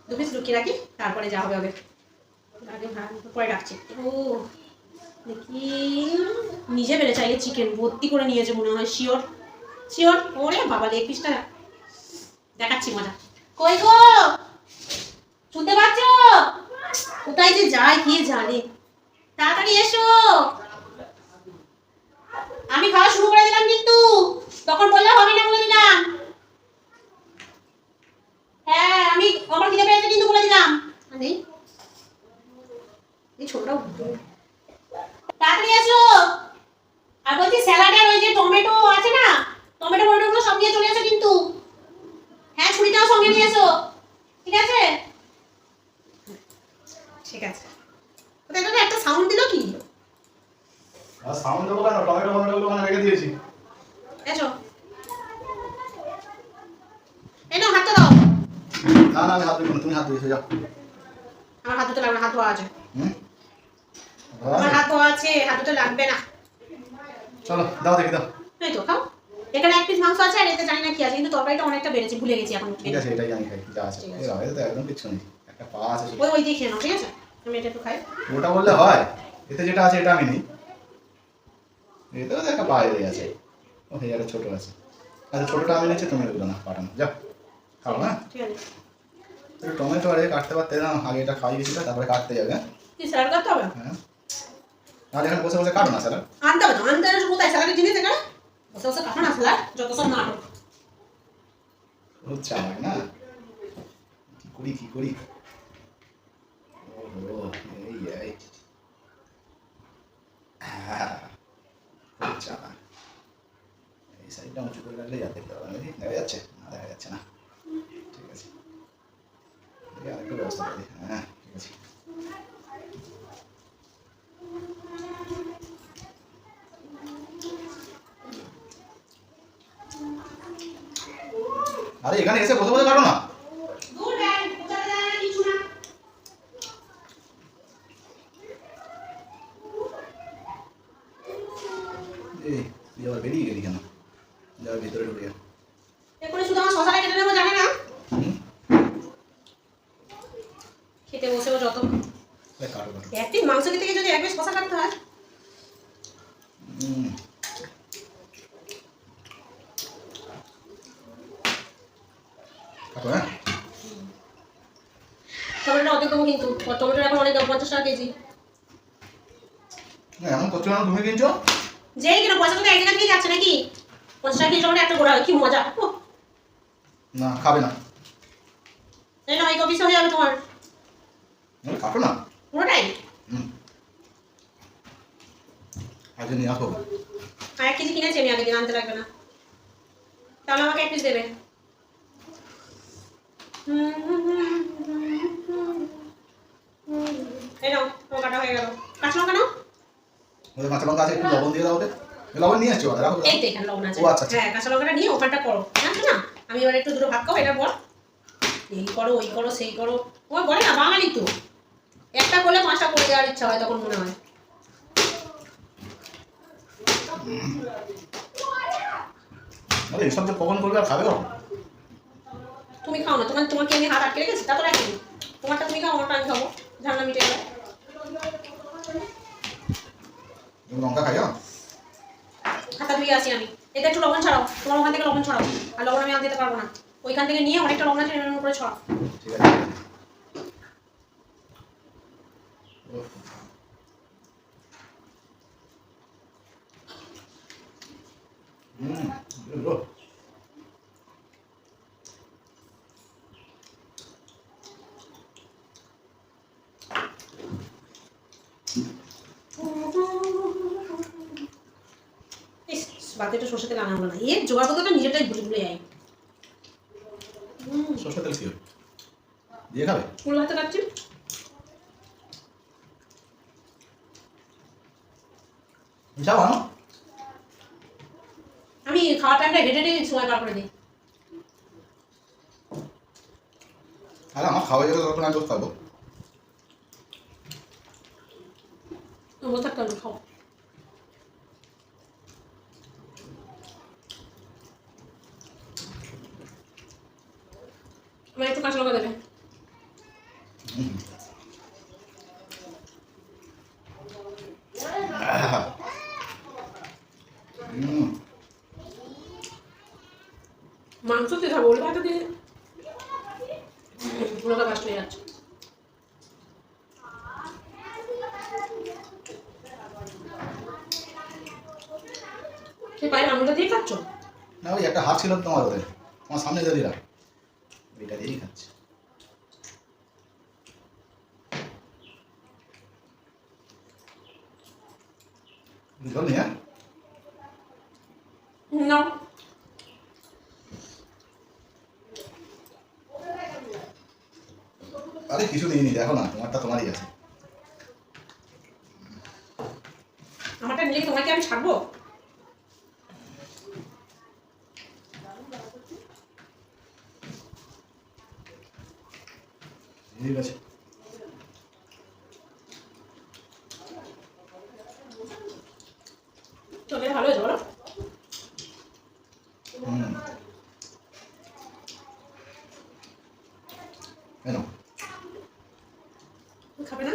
দু পিস লুকিয়ে রাখি, তারপরে যা হবে হবে। আগে পরে রাখছি। ও দেখি, নিজে বেড়েছে আগে চিকেন ভর্তি করে নিয়েছে মনে হয়। Sure sure. ওরে বাবা, লেগ পিসটা দেখাচ্ছি মজা। কই গো, শুনতে পাচ্ছ? কোথায় যে যায় কে জানে। তাড়াতাড়ি এসো, আমি খাওয়া শুরু করে দিলাম কিন্তু তখন বললে হবে না বলে দিলাম। হ্যাঁ আমি আমার খিদে পেয়েছে কিন্তু বলে দিলাম। নেই এই ছোটটাও, তাড়াতাড়ি এসো। আর বলছি স্যালাডের ওই যে টমেটো আছে না, টমেটো টমেটোগুলো সব নিয়ে চলে এসো কিন্তু। হ্যাঁ ছুরিটাও সঙ্গে নিয়ে এসো, ঠিক আছে? ঠিক আছে। ওটা তো একটা সাউন্ড দিল কি? আর সাউন্ড দেবো কেন? টমেটো টমেটোগুলো ওখানে রেখে দিয়েছি। এসো, এই নাও হাতটা দাও। না না আমি হাত ধুবো না, তুমি হাত ধুয়ে যাও। আমার হাত ধুতে লাগবে না, হাত ধোয়া আছে। ধোয়া আমার আছে? হাত ধোয়া আছে, হাত ধুতে লাগবে না। চলো দাও দেখি দাও। এই তো খাও। এখানে এক পিস মাংস আছে আর এতে জানি না কি আছে, কিন্তু তরকারিটা অনেকটা বেড়েছে, ভুলে গেছি এখন। ঠিক আছে এটাই আমি খাই, যা আছে। ঠিক আছে। এই বাবা, এতে তো একদম কিচ্ছু নেই, একটা পা আছে শুধু। ওই দিয়ে খেয়ে নাও, ঠিক আছে? আমি এটা একটু খাই। ওটা বললে হয়? এতে যেটা আছে এটা আমি নিই। এতেও তো একটা পা এড়ে আছে। ও হে আরে ছোট আছে। আচ্ছা ছোটটা আমি নিচ্ছি, তুমি এগুলো না পাঠানো যাও। খাও হ্যাঁ? ঠিক আছে। একটু টমেটো আরে কাটতে পারতে না, আগে এটা খাই গেছিলো তারপরে কাটতে যাবে। কি স্যালাড কাটতে হবে? হ্যাঁ আর এখানে বসে বসে কাটো না স্যার। আনতে হবে তো, আনতে হবে কোথায় স্যালাডের জিনিস এখানে? বসে বসে কাটো না স্যালাড, যত সব নাটক। ও চালাক না, কি করি ও এই হ্যাঁ খুব চালাক। এই সাইডটা উঁচু করে রাখলে যাতে দেখা যাচ্ছে না, দেখা যাচ্ছে না। ঠিক আছে আরেকটু ব্যবস্থা করি। হ্যাঁ ঠিক আছে। আরে এখানে এসে বসে বসে কাটো না। দূর ব্যাগ, কোথায় যায় কিছু না। এই তুই আবার বেরিয়ে গেলি কেন? যাও ভিতরে ঢুকে যা। এরপরে শুধু আমার শশাটা কেটে নেবো, জানে না? খেতে বসেও যত কাটো কাটো। এক পিস মাংস খেতে গিয়ে যদি এক পিস শশা কাটতে হয়। কাটো হ্যাঁ। টমেটোটা অর্ধেক দেবো কিন্তু, টমেটোর এখন অনেক দাম, 50 টাকা কেজি। না এমন করছো না, তুমি কিনছো। যেই কিনা পয়সা তো এক জায়গা থেকে যাচ্ছে নাকি? 50 টাকা কেজি টমেটো একটা গোড়া হয়, কি মজা। না খাবে না। এই নয় কপিস হয়ে যাবে তোমার কাটো না পুরোটাই। আগে নিয়ে আসবো। আর 1 কেজি কিনেছি আমি, আগের দিন আনতে লাগবে না। তাহলে আমাকে 1 পিস দেবে। এই নাও, তোমার কাটা হয়ে গেল। কাঁচা লঙ্কা নাও। ওদের কাঁচা লঙ্কা আছে, একটু লবণ দিয়ে দাও ওদের। লবণ নিয়ে আসছো ওদের। এই তো এখানে লবণ আছে। ও আচ্ছা হ্যাঁ কাঁচা লঙ্কাটা নিয়ে ওখানটা করো, জানছো না? আমি এবার একটু দুটো ভাগ খাও, এটা বল। এই করো ওই করো সেই করো, ও বলে না বাঙালি তো, একটা করলে 5টা করে দেওয়ার ইচ্ছা হয় তখন মনে হয়। আরে এসব যে কখন করবে আর খাবে কখন? তুমি খাও না, তোমাকে আমি হাত আটকে রেখেছি, তা তো রাখিনি। তোমারটা তুমি খাও, আমারটা আমি খাবো, ঝান্ডা মিটে গেল। তুমি লঙ্কা খাইও? হাতা ধুয়ে আসি আমি। এতে একটু লবণ ছড়াও, তোমার ওখান থেকে লবণ ছড়াও। আর লবণ আমি আর দিতে পারবো না, ওইখান থেকে নিয়ে অনেকটা লবণ আছে এর উপরে ছড়াও। ঠিক আছে। বাকি একটু সরষে তেল আনা হলো না, এর জোগাড় করতে তো নিজেরটাই ভুলে ভুলে যাই। সরষে তেল কি দিয়ে খাবে? ফুল হাতে কাটছি। যাও আনো। আমি খাওয়ার টাইমটা হেঁটে হেঁটে সময় পার করে দিই। আরে আমার খাওয়া গেলে তখন আমি খাবো। বসে থাকতে হবে, খাও। আমার একটু কাঁচা লঙ্কা দেবে। হুম। আহ। হুম। মাংস দিয়ে খাবো ওই ভাতে দিয়ে পুরোটা বাস্ট হয়ে যাচ্ছে। সেই পায়ের আঙুলটা দিয়ে খাচ্ছ? না ওই একটা হাত ছিল তোমার ওদের, তোমার সামনে দিয়ে দিলাম, ওইটা দিয়েই খাচ্ছে। জল নি হ্যাঁ? না আরে কিছু দিইনি, দেখো না তোমারটা তোমারই আছে। আমারটা নিলে কি তোমাকে আমি ছাড়বো? ঠিক আছে। তোকে ভালো হয়েছে বলো? হুম। কেন তুমি খাবে না?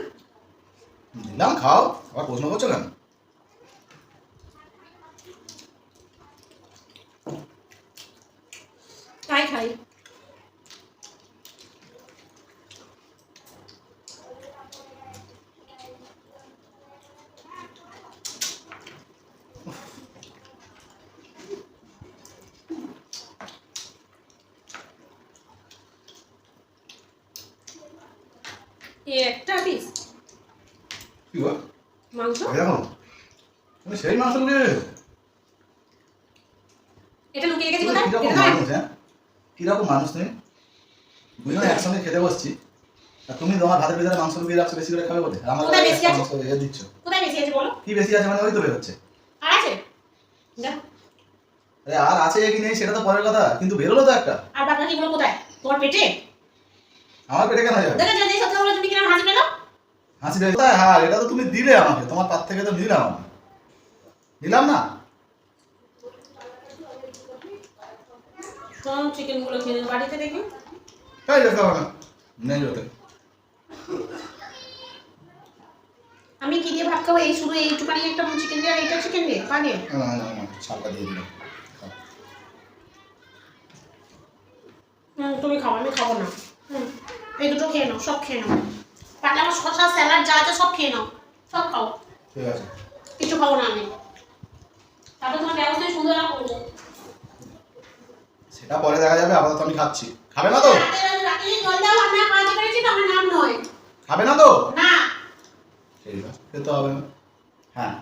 দিলাম, খাও, আবার প্রশ্ন করছো কেন? তাই খাই। এই একটা পিস কি গো? মাংস, এই দেখো, তুমি সেই মাংস লুকিয়ে রেখেছো? এটা লুকিয়ে রেখেছি কোথায়? কিরকম এটা নয়। মানুষ, হ্যাঁ? কিরকম মানুষ তুমি? দুজনে একসঙ্গে খেতে বসছি, আর তুমি তোমার ভাতের ভিতরে মাংস লুকিয়ে রাখছো বেশি করে খাবে বলে, আর আমার কোথায় কাছে বেশি আছে? মাংস ইয়ে দিচ্ছ। কোথায় বেশি আছে বলো? কি বেশি আছে মানে ওই তো বেরোচ্ছে। আর আছে? দেখো। আরে আর আছে কি নেই সেটা তো পরের কথা, কিন্তু বেরোলো তো একটা। আর বাকিগুলো কোথায়? তোমার পেটে? আমার পেটে কেন যাবে? দেখো যদি সত্যি বলো তুমি কিরকম হাসি পেলো? হাসি পেয়ে কোথায়? হ্যাঁ এটা তো তুমি দিলে আমাকে, তোমার তার থেকে তো নিলাম আমি, নিলাম না? সব চিকেন গুলো খেয়ে নেবো বাড়িতে দেখি। তাই যেতে হবে না, নেই যেতে। আমি কি দিয়ে ভাত খাবো? এই শুধু এইটুখানি একটা চিকেন দিয়ে আর এইটা চিকেন দিয়ে পা দিয়ে? না না না, ছালটা দিয়ে দিলাম। তুমি খাও, আমি খাবো না। এই দুটো খেয়ে নাও, সব খেয়ে নাও। পারলে আমার শসা স্যালাড যা আছে সব খেয়ে নাও, সব খাও। ঠিক আছে। কিছু খাবো না আমি। তারপর তোমার ব্যবস্থায় সুন্দর করবো। সেটা পরে দেখা যাবে, আপাতত আমি খাচ্ছি। খাবে না তো? রাতে জল দাও, আমি কাজ করেছি তো আমার নাম নয়। খাবে না তো? না। ঠিক আছে, খেতে হবে না। হ্যাঁ।